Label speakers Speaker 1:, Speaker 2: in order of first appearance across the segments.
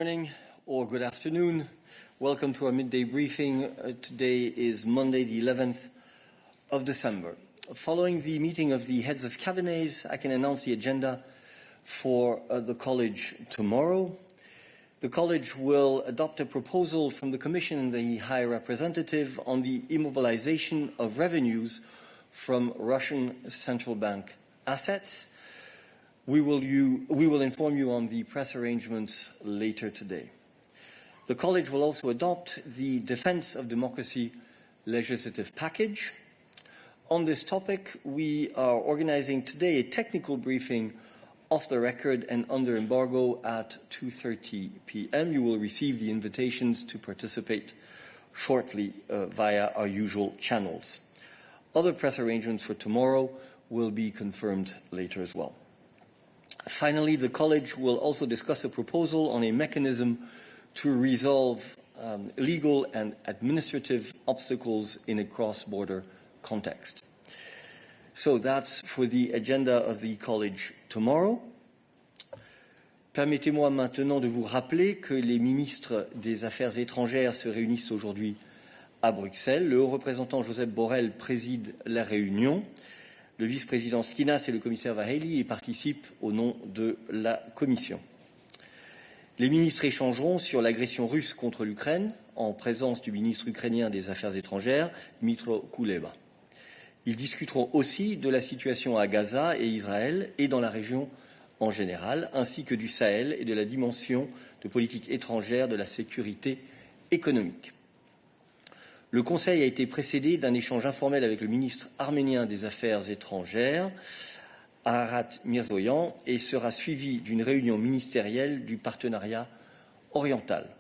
Speaker 1: Morning or good afternoon. Welcome to our midday briefing. Today is Monday, the 11th of December. Following the meeting of the heads of cabinets, I can announce the agenda for the College tomorrow. The College will adopt a proposal from the Commission and the High Representative on the immobilization of revenues from Russian central bank assets. We will inform you on the press arrangements later today. The College will also adopt the Defence of Democracy legislative package. On this topic, we are organizing today a technical briefing off the record and under embargo at 2:30 p.m. You will receive the invitations to participate shortly via our usual channels. Other press arrangements for tomorrow will be confirmed later as well. Finally, the College will also discuss a proposal on a mechanism to resolve legal and administrative obstacles in a cross-border context. So that's for the agenda of the College tomorrow. Permettez-moi maintenant de vous rappeler que les ministres des Affaires étrangères se réunissent aujourd'hui à Bruxelles. Le haut représentant Josep Borrell préside la réunion. Le vice-président Skinas et le commissaire Vaheli y participent au nom de la Commission. Les ministres échangeront sur l'agression russe contre l'Ukraine en présence du ministre ukrainien des Affaires étrangères, Dmytro Kuleba. Ils discuteront aussi de la situation à Gaza et Israël et dans la région en général, ainsi que du Sahel et de la dimension de politique étrangère de la sécurité économique. Le Conseil a été précédé d'un échange informel avec le ministre arménien des Affaires étrangères, Arat Mirzoyan, et sera suivi d'une réunion ministérielle du partenariat oriental.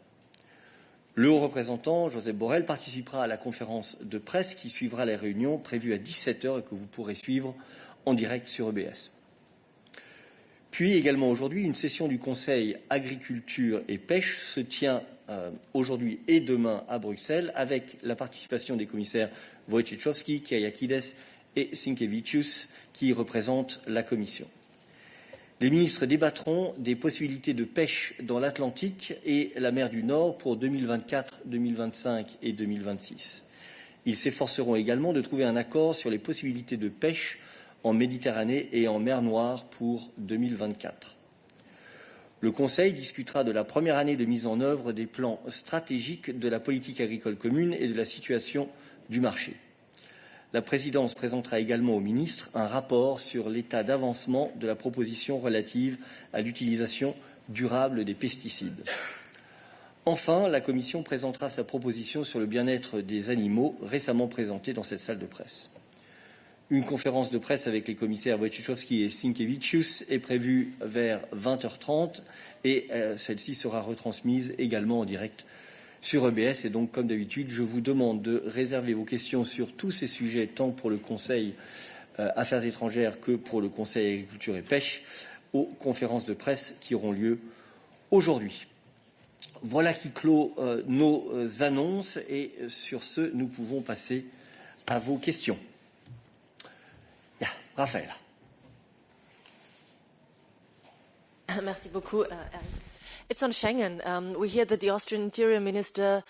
Speaker 1: Le haut représentant, Josep Borrell, participera à la conférence de presse qui suivra la réunion prévue à 17h et que vous pourrez suivre en direct sur EBS. Puis également aujourd'hui, une session du Conseil agriculture et pêche se tient aujourd'hui et demain à Bruxelles avec la participation des commissaires Wojciechowski, Kyriakides et Sinkevicius qui représentent la Commission. Les ministres débattront des possibilités de pêche dans l'Atlantique et la mer du Nord pour 2024, 2025 et 2026. Ils s'efforceront également de trouver un accord sur les possibilités de pêche en Méditerranée et en mer Noire pour 2024. Le Conseil discutera de la première année de mise en œuvre des plans stratégiques de la politique agricole commune et de la situation du marché. La présidence présentera également au ministre un rapport sur l'état d'avancement de la proposition relative à l'utilisation durable des pesticides. Enfin, la Commission présentera sa proposition sur le bien-être des animaux récemment présentée dans cette salle de presse. Une conférence de presse avec les commissaires Wojciechowski et Sinkevicius est prévue vers 20h30 et celle-ci sera retransmise également en direct sur EBS. Et donc, comme d'habitude, je vous demande de réserver vos questions sur tous ces sujets, tant pour le Conseil Affaires étrangères que pour le Conseil Agriculture et Pêche, aux conférences de presse qui auront lieu aujourd'hui. Voilà qui clôt nos annonces et sur ce, nous pouvons passer à vos questions. Raphaël.
Speaker 2: Merci beaucoup. It's on Schengen. We hear that the Austrian Interior Minister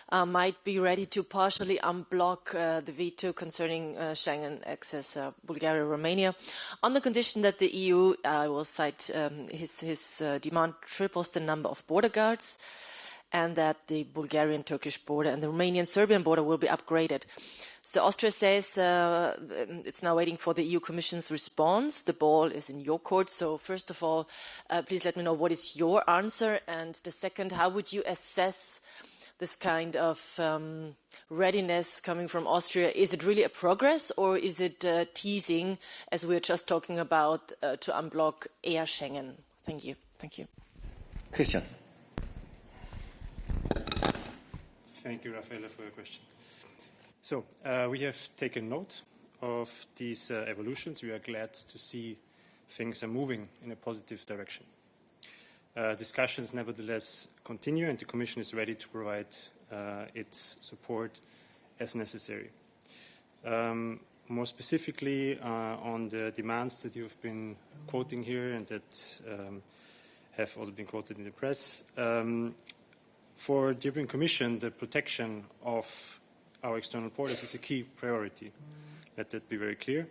Speaker 2: might be ready to partially unblock the veto concerning Schengen access Bulgaria, Romania, on the condition that the EU will cite his demand triples the number of border guards and that the Bulgarian-Turkish border and the Romanian-Serbian border will be upgraded. So Austria says it's now waiting for the EU Commission's response. The ball is in your court. So first of all, please let me know what is your answer. And the second, how would you assess this kind of readiness coming from Austria? Is it really a progress or is it teasing, as we were just talking about, to unblock air Schengen? Thank you. Thank you.
Speaker 1: Christian.
Speaker 3: Thank you, Raffaella, for your question. So, we have taken note of these evolutions. We are glad to see things are moving in a positive direction. Discussions nevertheless continue and the Commission is ready to provide its support as necessary. More specifically on the demands that you've been quoting here and that have also been quoted in the press. For the European Commission, the protection of our external borders is a key priority. Let that be very clear.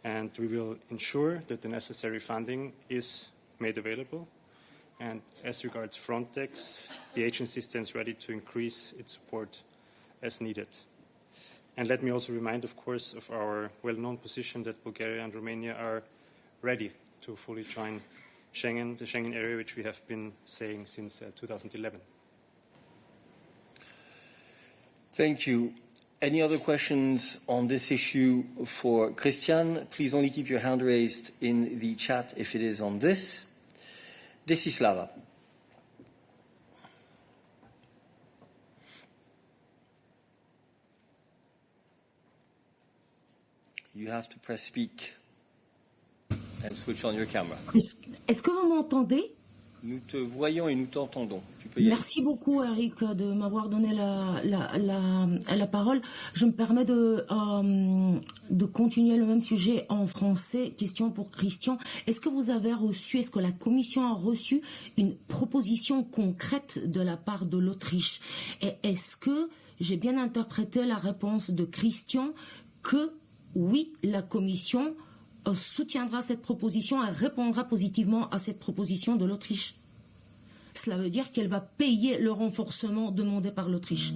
Speaker 3: And we will ensure that the necessary funding is made available. And as regards Frontex, the agency stands ready to increase its support as needed. And let me also remind, of course, of our well-known position that Bulgaria and Romania are ready to fully join Schengen, the Schengen area, which we have been saying since 2011.
Speaker 1: Thank you. Any other questions on this issue for Christian? Please only keep your hand raised in the chat if it is on this. Desislava. You have to press speak and switch on your camera.
Speaker 4: Est-ce que vous m'entendez?
Speaker 1: Nous te voyons et nous t'entendons. Tu peux y aller.
Speaker 4: Merci beaucoup, Eric, de m'avoir donné la parole. Je me permets de continuer le même sujet en français. Question pour Christian. Est-ce que vous avez reçu, est-ce que la Commission a reçu une proposition concrète de la part de l'Autriche? Et est-ce que j'ai bien interprété la réponse de Christian que oui, la Commission soutiendra cette proposition et répondra positivement à cette proposition de l'Autriche? Cela veut dire qu'elle va payer le renforcement demandé par l'Autriche.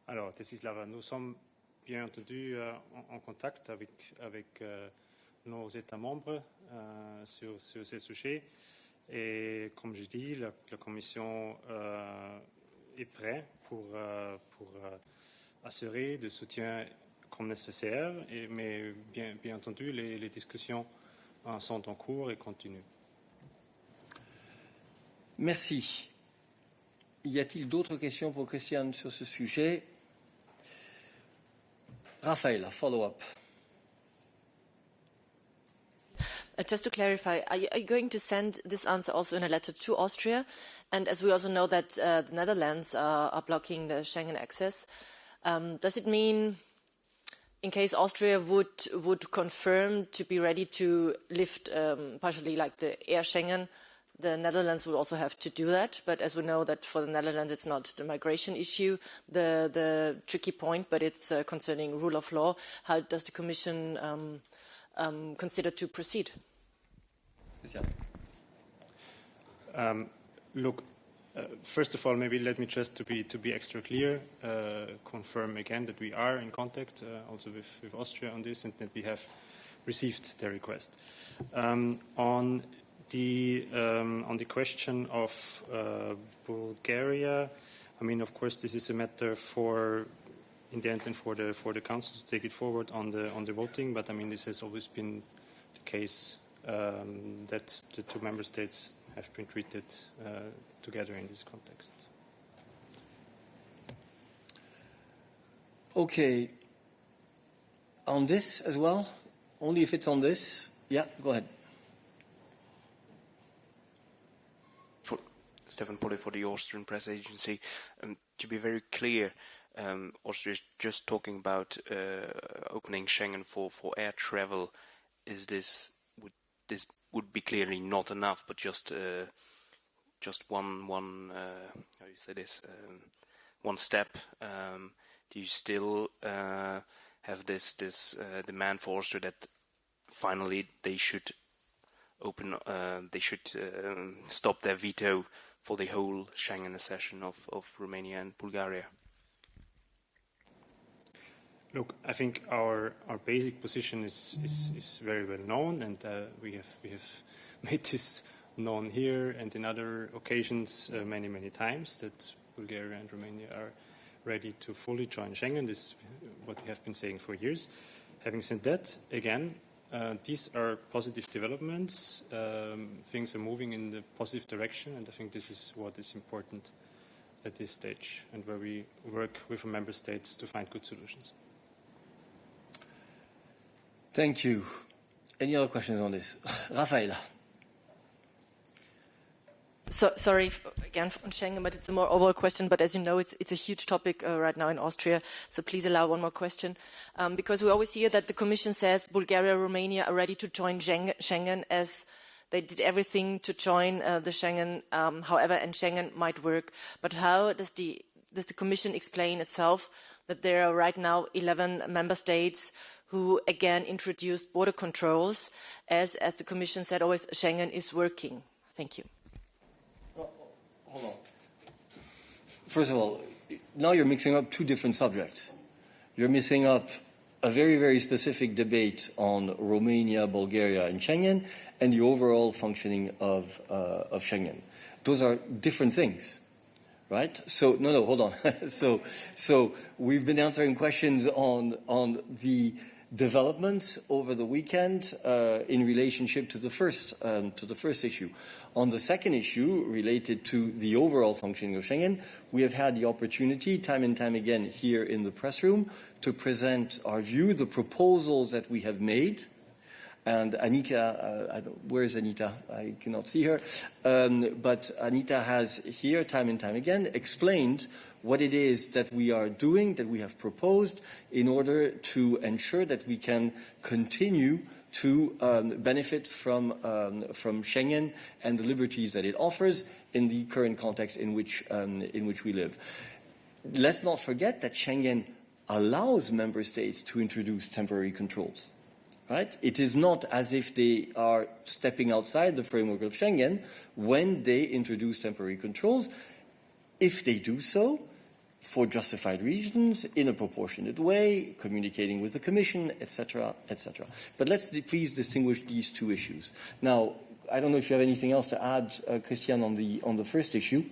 Speaker 3: Alors, Desislava, nous sommes bien entendu en contact avec nos États membres sur ces sujets. Et comme je dis, la Commission est prête pour assurer le soutien comme nécessaire, mais bien entendu, les discussions sont en cours et continuent.
Speaker 1: Merci. Y a-t-il d'autres questions pour Christian sur ce sujet? Raphaël, follow-up.
Speaker 2: Just to clarify, are you going to send this answer also in a letter to Austria? And as we also know that the Netherlands are blocking the Schengen access, does it mean, in case Austria would confirm to be ready to lift partially like the air Schengen, the Netherlands would also have to do that? But as we know that for the Netherlands it's not the migration issue, the tricky point, but it's concerning rule of law. How does the Commission consider to proceed?
Speaker 3: Look, first of all, maybe let me just to be extra clear, confirm again that we are in contact also with Austria on this, and that we have received their request. On the question of Bulgaria, I mean, of course, this is a matter for, in the end, and for the Council to take it forward on the voting. But I mean, this has always been the case that the two member states have been treated together in this context.
Speaker 1: Okay. On this as well? Only if it's on this? Yeah, go ahead.
Speaker 5: Stefan Polle for the Austrian press agency. To be very clear, Austria is just talking about opening Schengen for air travel. This would be clearly not enough, but just one how do you say this? One step. Do you still have this demand for Austria that finally they should open? They should stop their veto for the whole Schengen accession of Romania and Bulgaria?
Speaker 3: Look, I think our basic position is very well known, and we have made this known here and in other occasions many times, that Bulgaria and Romania are ready to fully join Schengen. This is what we have been saying for years. Having said that, again, these are positive developments. Things are moving in the positive direction, and I think this is what is important at this stage, and where we work with the member states to find good solutions.
Speaker 1: Thank you. Any other questions on this? Rafaela.
Speaker 2: So, sorry again on Schengen, but it's a more overall question. But as you know, it's a huge topic right now in Austria. So please allow one more question, because we always hear that the Commission says Bulgaria, Romania are ready to join Schengen as they did everything to join the Schengen, however, and Schengen might work. But how does the Commission explain itself that there are right now 11 member states who again introduced border controls, as the Commission said always, Schengen is working? Thank you.
Speaker 1: Well, hold on. First of all, now you're mixing up two different subjects. You're mixing up a very, very specific debate on Romania, Bulgaria, and Schengen, and the overall functioning of Schengen. Those are different things, right? So, no, hold on. so we've been answering questions on the developments over the weekend in relationship to the first issue. On the second issue, related to the overall functioning of Schengen, we have had the opportunity, time and time again, here in the press room, to present our view, the proposals that we have made. And Anita, where is Anita? I cannot see her. But Anita has here, time and time again, explained what it is that we are doing, that we have proposed, in order to ensure that we can continue to benefit from Schengen and the liberties that it offers in the current context in which we live. Let's not forget that Schengen allows member states to introduce temporary controls. Right? It is not as if they are stepping outside the framework of Schengen when they introduce temporary controls. If they do so, for justified reasons, in a proportionate way, communicating with the Commission, etc., etc. But let's please distinguish these two issues. Now, I don't know if you have anything else to add, Christian, on the first issue.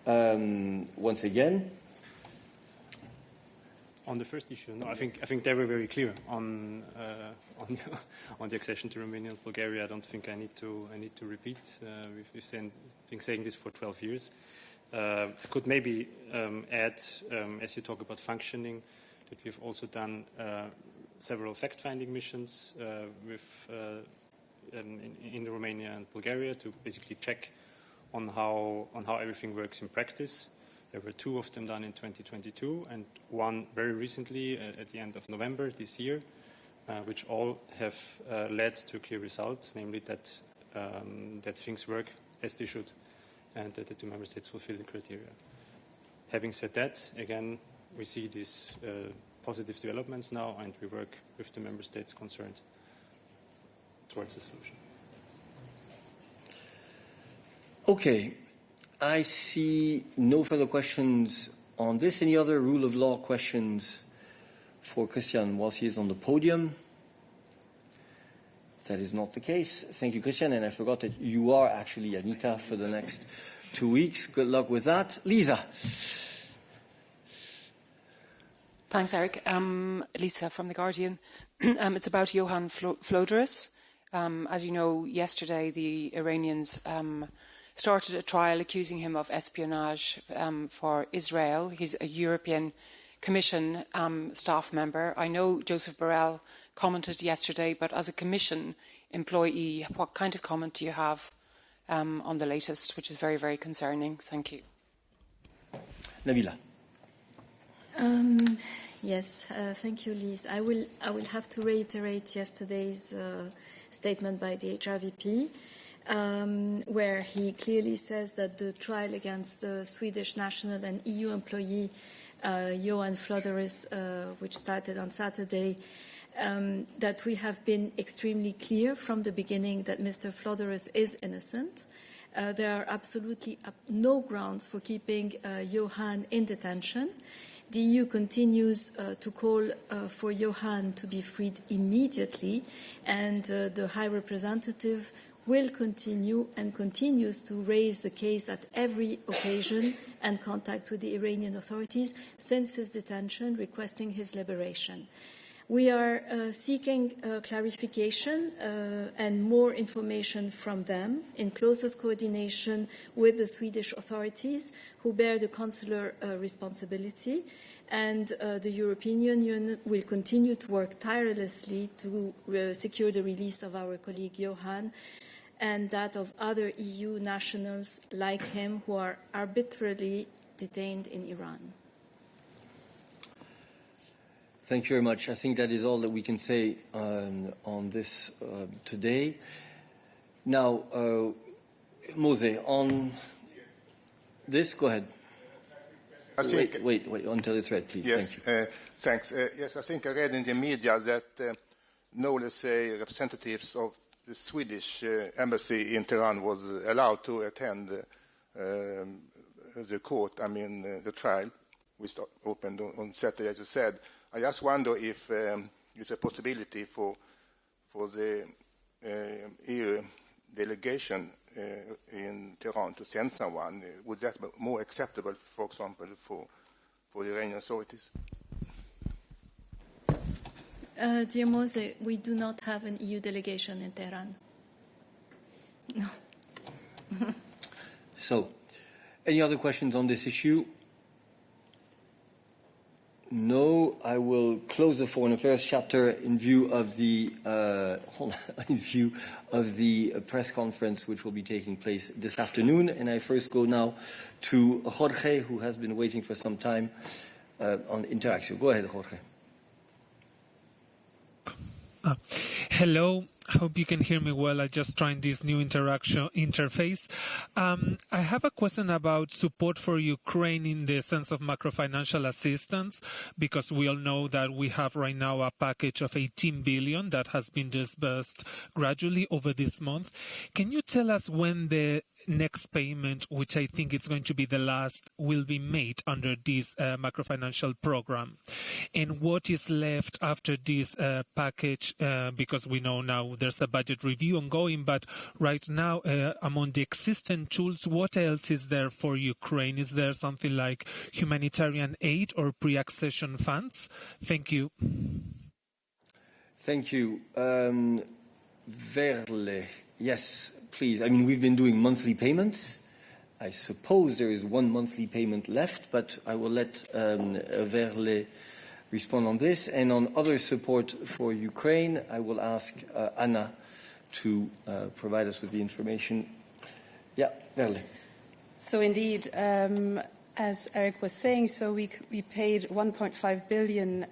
Speaker 1: Once again.
Speaker 3: On the first issue, no, I think they were very clear on the accession to Romania and Bulgaria. I don't think I need to repeat. We've been saying this for 12 years. I could maybe add, as you talk about functioning, that we've also done several fact-finding missions in Romania and Bulgaria to basically check on how everything works in practice. There were 2 of them done in 2022 and 1 very recently at the end of November this year, which all have led to a clear result, namely that things work as they should and that the 2 member states fulfill the criteria. Having said that, again, we see these positive developments now and we work with the member states concerned towards a solution.
Speaker 1: Okay. I see no further questions on this. Any other rule of law questions for Christian whilst he is on the podium? That is not the case. Thank you, Christian. And I forgot that you are actually Anita for the next 2 weeks. Good luck with that. Lisa.
Speaker 6: Thanks, Eric. Lisa from The Guardian. It's about Johan Flodorus. As you know, yesterday the Iranians started a trial accusing him of espionage for Israel. He's a European Commission staff member. I know Joseph Borrell commented yesterday, but as a Commission employee, what kind of comment do you have on the latest, which is very, very concerning? Thank you.
Speaker 1: Nabila.
Speaker 7: Yes, thank you, Liz. I will have to reiterate yesterday's statement by the HRVP. Where he clearly says that the trial against the Swedish national and EU employee Johan Flodorus, which started on Saturday, that we have been extremely clear from the beginning that Mr. Flodorus is innocent. There are absolutely no grounds for keeping Johan in detention. The EU continues to call for Johan to be freed immediately, and the High Representative will continue and continues to raise the case at every occasion and contact with the Iranian authorities since his detention, requesting his liberation. We are seeking clarification and more information from them in closest coordination with the Swedish authorities who bear the consular responsibility. And the European Union will continue to work tirelessly to secure the release of our colleague Johan and that of other EU nationals like him who are arbitrarily detained in Iran.
Speaker 1: Thank you very much. I think that is all that we can say on this today. Now, Mose, on this, go ahead. Wait until it's read, please.
Speaker 8: Yes,
Speaker 1: Thank you.
Speaker 8: thanks. Yes, I think I read in the media that no, let's say, representatives of the Swedish embassy in Tehran was allowed to attend the court, the trial, which opened on Saturday, as you said. I just wonder if it's a possibility for the EU delegation in Tehran to send someone. Would that be more acceptable, for example, for the Iranian authorities?
Speaker 7: Dear Mose, we do not have an EU delegation in Tehran. No.
Speaker 1: So, any other questions on this issue? No, I will close the Foreign Affairs chapter in view of the press conference which will be taking place this afternoon. And I first go now to Jorge, who has been waiting for some time on interaction. Go ahead, Jorge.
Speaker 9: Hello. I hope you can hear me well. I just tried this new interface. I have a question about support for Ukraine in the sense of macrofinancial assistance, because we all know that we have right now a package of 18 billion that has been disbursed gradually over this month. Can you tell us when the next payment, which I think is going to be the last, will be made under this macrofinancial program? And what is left after this package, because we know now there's a budget review ongoing, but right now among the existing tools, what else is there for Ukraine? Is there something like humanitarian aid or pre-accession funds? Thank you.
Speaker 1: Thank you. Verle, yes, please. We've been doing monthly payments. I suppose there is one monthly payment left, but I will let Verle respond on this. And on other support for Ukraine, I will ask Anna to provide us with the information. Yeah, Verle.
Speaker 10: So indeed, as Eric was saying, so we paid 1.5 billion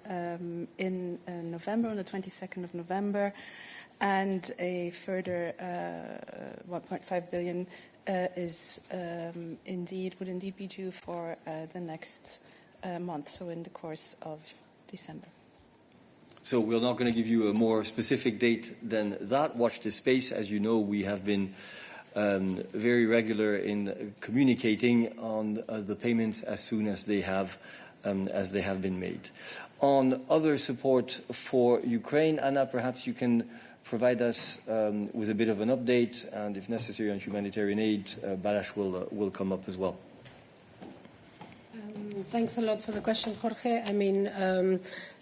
Speaker 10: in November, on the 22nd of November, and a further 1.5 billion would indeed be due for the next month, so in the course of December.
Speaker 1: So we're not going to give you a more specific date than that. Watch this space. As you know, we have been very regular in communicating on the payments as soon as they have been made. On other support for Ukraine, Anna, perhaps you can provide us with a bit of an update, and if necessary on humanitarian aid, Balázs will come up as well.
Speaker 11: Thanks a lot for the question, Jorge.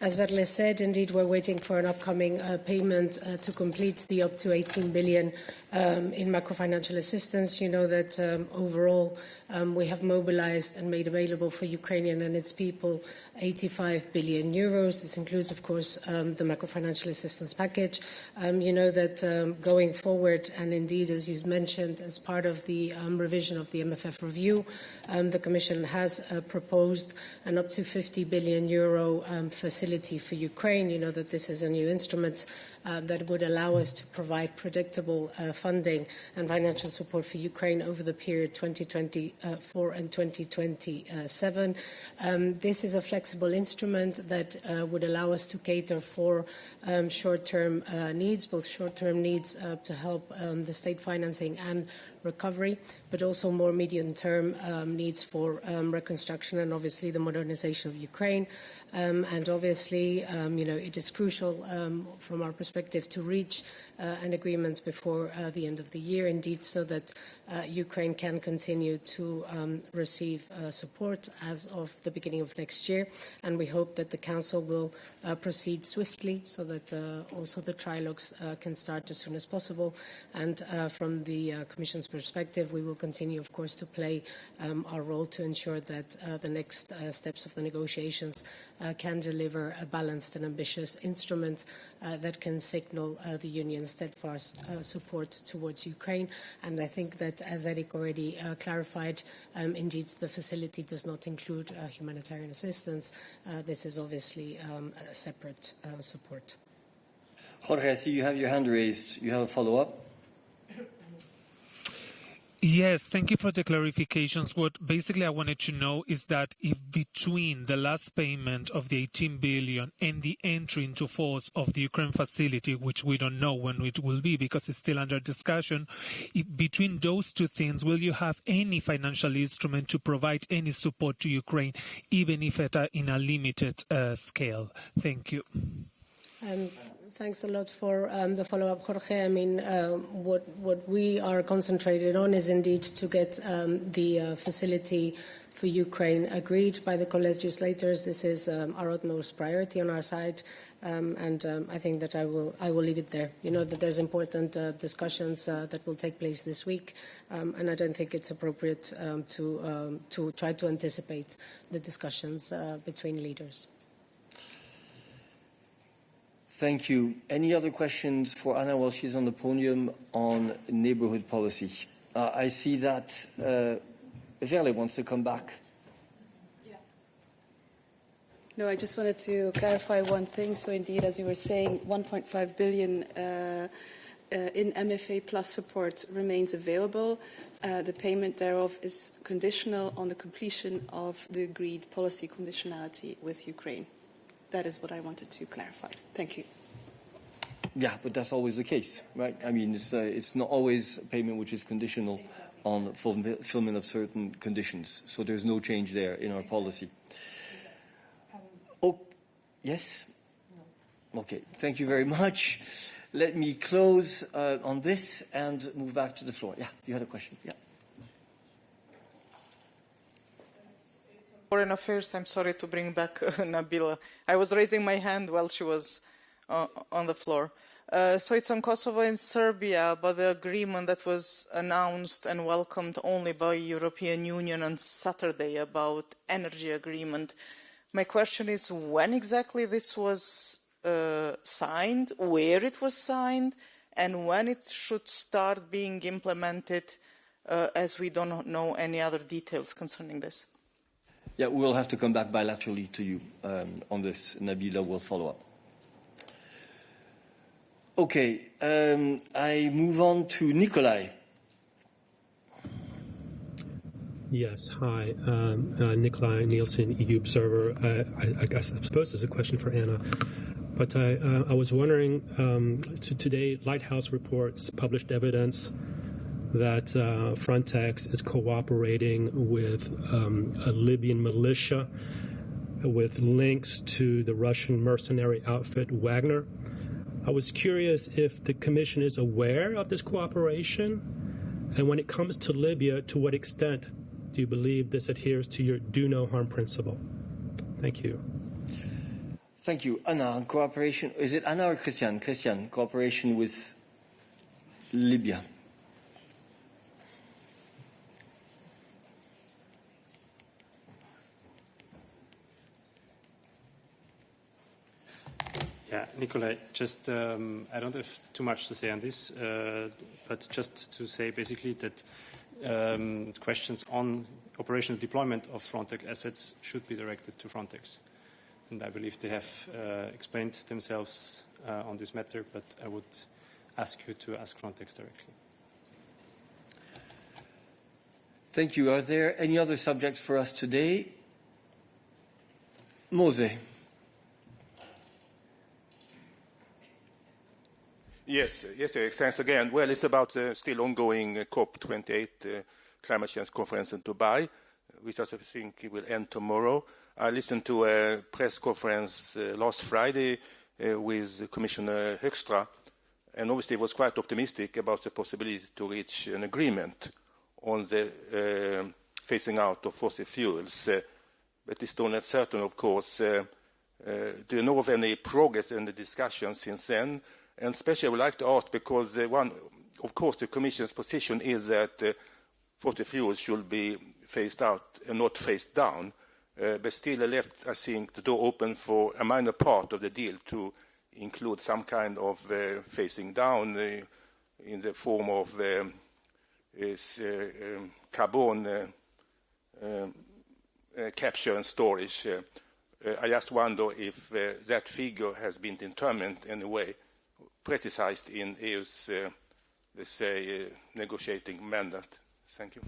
Speaker 11: As Verle said, indeed, we're waiting for an upcoming payment to complete the up to 18 billion in macrofinancial assistance. You know that overall we have mobilized and made available for Ukrainian and its people 85 billion euros. This includes, of course, the macrofinancial assistance package. You know that going forward, and indeed, as you mentioned, as part of the revision of the MFF review, the Commission has proposed an up to 50 billion euro facility for Ukraine. You know that this is a new instrument that would allow us to provide predictable funding and financial support for Ukraine over the period 2024 and 2027. This is a flexible instrument that would allow us to cater for short-term needs, both short-term needs to help the state financing and recovery, but also more medium-term needs for reconstruction and obviously the modernization of Ukraine. And obviously, it is crucial from our perspective to reach an agreement before the end of the year, indeed, so that Ukraine can continue to receive support as of the beginning of next year. And we hope that the Council will proceed swiftly so that also the trilogues can start as soon as possible. And from the Commission's perspective, we will continue, of course, to play our role to ensure that the next steps of the negotiations can deliver a balanced and ambitious instrument that can signal the Union's steadfast support towards Ukraine. And I think that, as Eric already clarified, indeed the facility does not include humanitarian assistance. This is obviously a separate support.
Speaker 1: Jorge, I see you have your hand raised. You have a follow-up?
Speaker 9: Yes, thank you for the clarifications. What basically I wanted to know is that if between the last payment of the 18 billion and the entry into force of the Ukraine facility, which we don't know when it will be because it's still under discussion, if between those two things, will you have any financial instrument to provide any support to Ukraine, even if in a limited scale? Thank you.
Speaker 11: Thanks a lot for the follow-up, Jorge. I mean, what we are concentrated on is indeed to get the facility for Ukraine agreed by the co-legislators. This is our utmost priority on our side, and I think that I will leave it there. You know that there's important discussions that will take place this week, and I don't think it's appropriate to try to anticipate the discussions between leaders.
Speaker 1: Thank you. Any other questions for Anna while she's on the podium on neighbourhood policy? I see that Verle wants to come back.
Speaker 10: Yeah. No, I just wanted to clarify one thing. So indeed, as you were saying, 1.5 billion in MFA plus support remains available. The payment thereof is conditional on the completion of the agreed policy conditionality with Ukraine. That is what I wanted to clarify. Thank you.
Speaker 1: Yeah, but that's always the case, right? I mean, it's not always a payment which is conditional on fulfillment of certain conditions. So there's no change there in our policy. Oh, yes? Okay, thank you very much. Let me close on this and move back to the floor. Yeah, you had a question. Yeah.
Speaker 12: Foreign Affairs, I'm sorry to bring back Nabila. I was raising my hand while she was on the floor. So it's on Kosovo and Serbia, but the agreement that was announced and welcomed only by European Union on Saturday about energy agreement. My question is when exactly this was signed, where it was signed, and when it should start being implemented, as we don't know any other details concerning this.
Speaker 1: Yeah, we'll have to come back bilaterally to you on this. Nabila will follow up. Okay, I move on to Nikolai.
Speaker 13: Yes, hi. Nikolai Nielsen, EU Observer. I suppose this is a question for Anna. But I was wondering, today Lighthouse Reports published evidence that Frontex is cooperating with a Libyan militia with links to the Russian mercenary outfit Wagner. I was curious if the Commission is aware of this cooperation, and when it comes to Libya, to what extent do you believe this adheres to your do no harm principle? Thank you.
Speaker 1: Thank you. Anna, cooperation, is it Anna or Christian? Christian, cooperation with Libya.
Speaker 3: Yeah, Nikolai, just I don't have too much to say on this, but just to say basically that questions on operational deployment of Frontex assets should be directed to Frontex. And I believe they have explained themselves on this matter, but I would ask you to ask Frontex directly.
Speaker 1: Thank you. Are there any other subjects for us today? Mose.
Speaker 8: Yes, Eric, thanks again. Well, it's about still ongoing COP28 climate change conference in Dubai, which I think will end tomorrow. I listened to a press conference last Friday with Commissioner Högstra, and obviously was quite optimistic about the possibility to reach an agreement on the phasing out of fossil fuels. But it's still not certain, of course. Do you know of any progress in the discussion since then? And especially I would like to ask, because of course, the Commission's position is that fossil fuels should be phased out and not phased down, but still left, I think, the door open for a minor part of the deal to include some kind of phasing down in the form of carbon capture and storage. I just wonder if that figure has been determined in a way, precised in EU's, let's say, negotiating mandate. Thank you.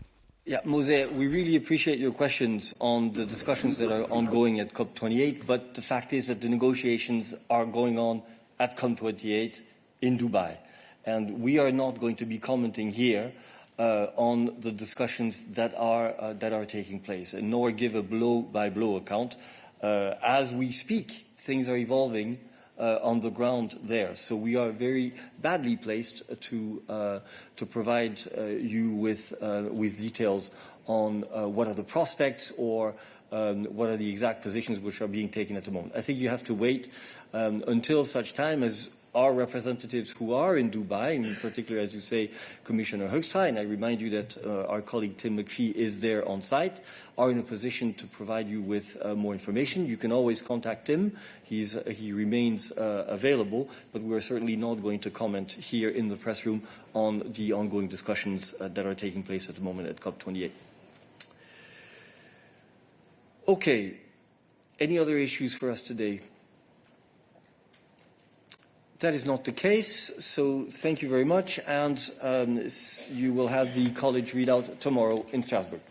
Speaker 1: Yeah, Mose, we really appreciate your questions on the discussions that are ongoing at COP28, but the fact is that the negotiations are going on at COP28 in Dubai. And we are not going to be commenting here on the discussions that are taking place, and nor give a blow-by-blow account. As we speak, things are evolving on the ground there. So we are very badly placed to provide you with details on what are the prospects or what are the exact positions which are being taken at the moment. I think you have to wait until such time as our representatives who are in Dubai, and in particular, as you say, Commissioner Hoekstra, and I remind you that our colleague Tim McPhee is there on site, are in a position to provide you with more information. You can always contact him. He remains available, but we are certainly not going to comment here in the press room on the ongoing discussions that are taking place at the moment at COP28. Okay. Any other issues for us today? That is not the case, so thank you very much, and you will have the college readout tomorrow in Strasbourg.